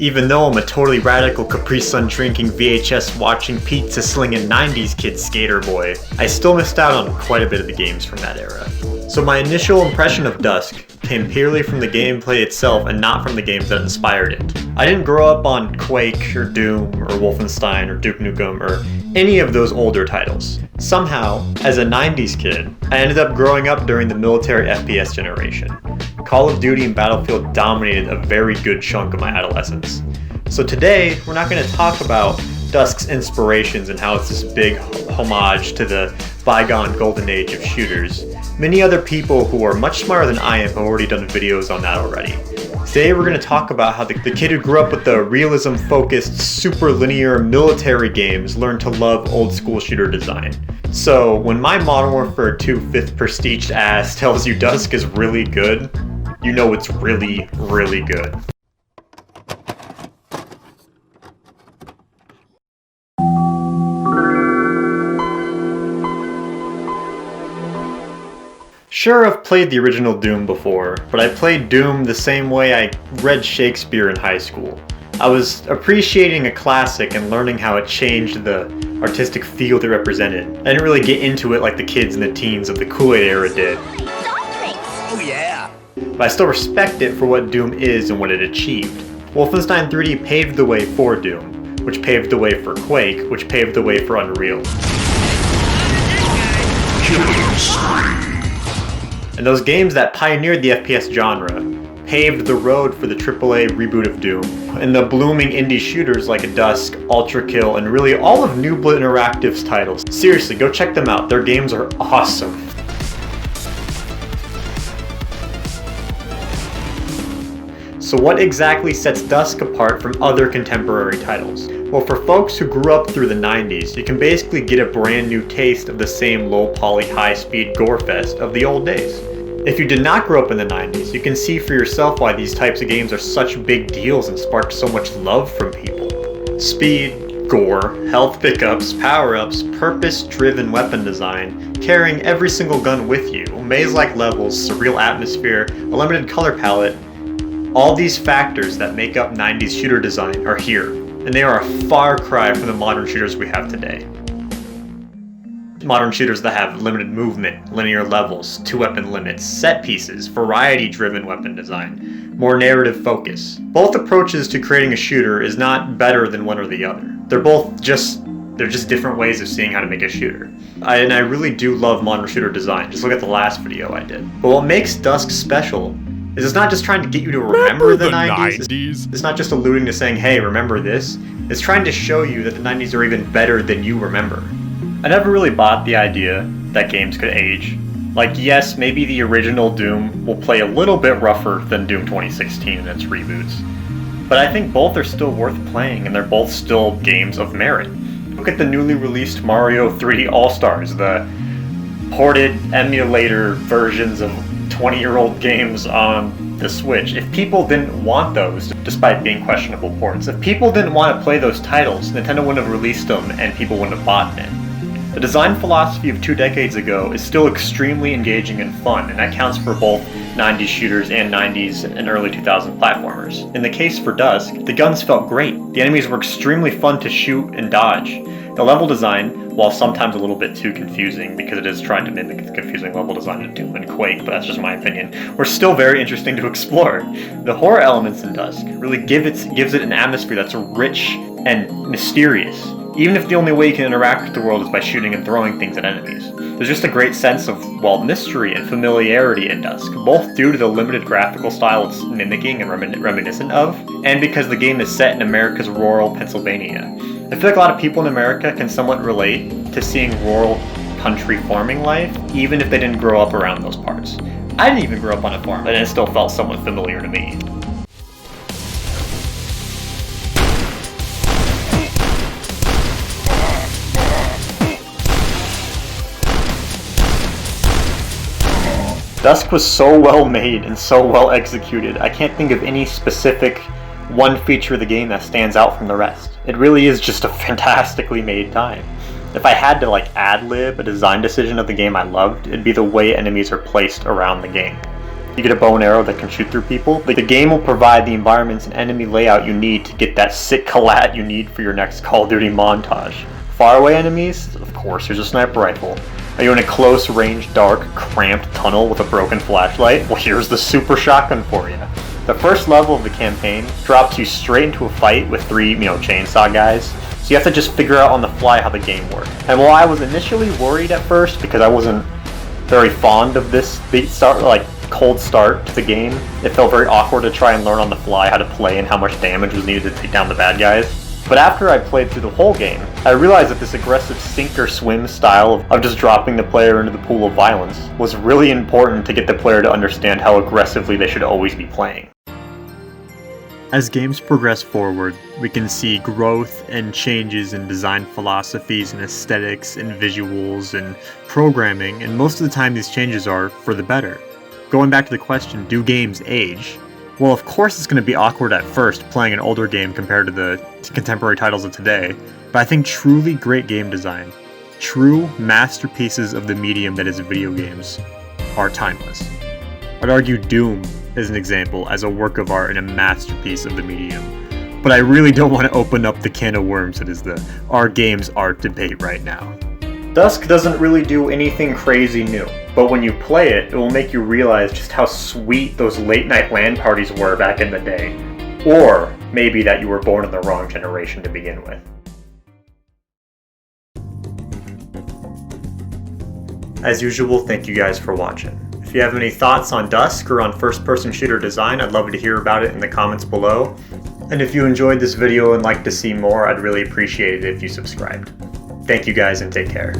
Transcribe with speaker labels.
Speaker 1: Even though I'm a totally radical Capri Sun drinking, VHS watching, pizza slinging 90s kid skater boy, I still missed out on quite a bit of the games from that era. So my initial impression of Dusk came purely from the gameplay itself and not from the games that inspired it. I didn't grow up on Quake or Doom or Wolfenstein or Duke Nukem or any of those older titles. Somehow, as a 90s kid, I ended up growing up during the military FPS generation. Call of Duty and Battlefield dominated a very good chunk of my adolescence. So today, we're not going to talk about Dusk's inspirations and how it's this big homage to the bygone golden age of shooters. Many other people who are much smarter than I am have already done videos on that already. Today we're going to talk about how the kid who grew up with the realism-focused, super linear military games learned to love old-school shooter design. So when my Modern Warfare 2 5th prestiged ass tells you Dusk is really good, you know it's really, really good. Sure, I've played the original Doom before, but I played Doom the same way I read Shakespeare in high school. I was appreciating a classic and learning how it changed the artistic field it represented. I didn't really get into it like the kids and the teens of the Kool-Aid era did.
Speaker 2: Oh yeah!
Speaker 1: But I still respect it for what Doom is and what it achieved. Wolfenstein 3D paved the way for Doom, which paved the way for Quake, which paved the way for Unreal. And those games that pioneered the FPS genre paved the road for the AAA reboot of Doom, and the blooming indie shooters like Dusk, Ultrakill, and really all of Nubla Interactive's titles. Seriously, go check them out, their games are awesome. So what exactly sets Dusk apart from other contemporary titles? Well, for folks who grew up through the 90s, you can basically get a brand new taste of the same low-poly, high-speed gore fest of the old days. If you did not grow up in the 90s, you can see for yourself why these types of games are such big deals and spark so much love from people. Speed, gore, health pickups, power-ups, purpose-driven weapon design, carrying every single gun with you, maze-like levels, surreal atmosphere, a limited color palette, all these factors that make up 90s shooter design are here, and they are a far cry from the modern shooters we have today. Modern shooters that have limited movement, linear levels, 2-weapon limits, set pieces, variety-driven weapon design, more narrative focus. Both approaches to creating a shooter is not better than one or the other. They're just different ways of seeing how to make a shooter. And I really do love modern shooter design. Just look at the last video I did. But what makes Dusk special is it's not just trying to get you to remember the 90s. It's not just alluding to saying, hey, remember this. It's trying to show you that the 90s are even better than you remember. I never really bought the idea that games could age. Like, yes, maybe the original Doom will play a little bit rougher than Doom 2016 and its reboots. But I think both are still worth playing, and they're both still games of merit. Look at the newly released Mario 3D All-Stars, the ported emulator versions of 20-year-old games on the Switch. If people didn't want those, despite being questionable ports, if people didn't want to play those titles, Nintendo wouldn't have released them and people wouldn't have bought them. The design philosophy of 2 decades ago is still extremely engaging and fun, and that counts for both 90s shooters and 90s and early 2000s platformers. In the case for Dusk, the guns felt great. The enemies were extremely fun to shoot and dodge. The level design, while sometimes a little bit too confusing because it is trying to mimic the confusing level design of Doom and Quake, but that's just my opinion, were still very interesting to explore. The horror elements in Dusk really gives it an atmosphere that's rich and mysterious, even if the only way you can interact with the world is by shooting and throwing things at enemies. There's just a great sense of, well, mystery and familiarity in Dusk, both due to the limited graphical style it's mimicking and reminiscent of, and because the game is set in America's rural Pennsylvania. I feel like a lot of people in America can somewhat relate to seeing rural country farming life, even if they didn't grow up around those parts. I didn't even grow up on a farm, and it still felt somewhat familiar to me. Dusk was so well made and so well executed, I can't think of any specific one feature of the game that stands out from the rest. It really is just a fantastically made time. If I had to ad-lib a design decision of the game I loved, it'd be the way enemies are placed around the game. You get a bow and arrow that can shoot through people. The game will provide the environments and enemy layout you need to get that sick collat you need for your next Call of Duty montage. Faraway enemies? Of course, here's a sniper rifle. Are you in a close range, dark, cramped tunnel with a broken flashlight? Well, here's the super shotgun for you. The first level of the campaign drops you straight into a fight with 3, chainsaw guys. So you have to just figure out on the fly how the game works. And while I was initially worried at first because I wasn't very fond of this cold start to the game, it felt very awkward to try and learn on the fly how to play and how much damage was needed to take down the bad guys. But after I played through the whole game, I realized that this aggressive sink or swim style of just dropping the player into the pool of violence was really important to get the player to understand how aggressively they should always be playing. As games progress forward, we can see growth and changes in design philosophies and aesthetics and visuals and programming, and most of the time these changes are for the better. Going back to the question, do games age? Well, of course it's going to be awkward at first playing an older game compared to the contemporary titles of today, but I think truly great game design, true masterpieces of the medium that is video games, are timeless. I'd argue Doom is an example as a work of art and a masterpiece of the medium, but I really don't want to open up the can of worms that is the our games art debate right now. Dusk doesn't really do anything crazy new, but when you play it, it will make you realize just how sweet those late night LAN parties were back in the day. Or maybe that you were born in the wrong generation to begin with. As usual, thank you guys for watching. If you have any thoughts on Dusk or on first-person shooter design, I'd love to hear about it in the comments below. And if you enjoyed this video and like to see more, I'd really appreciate it if you subscribed. Thank you guys and take care.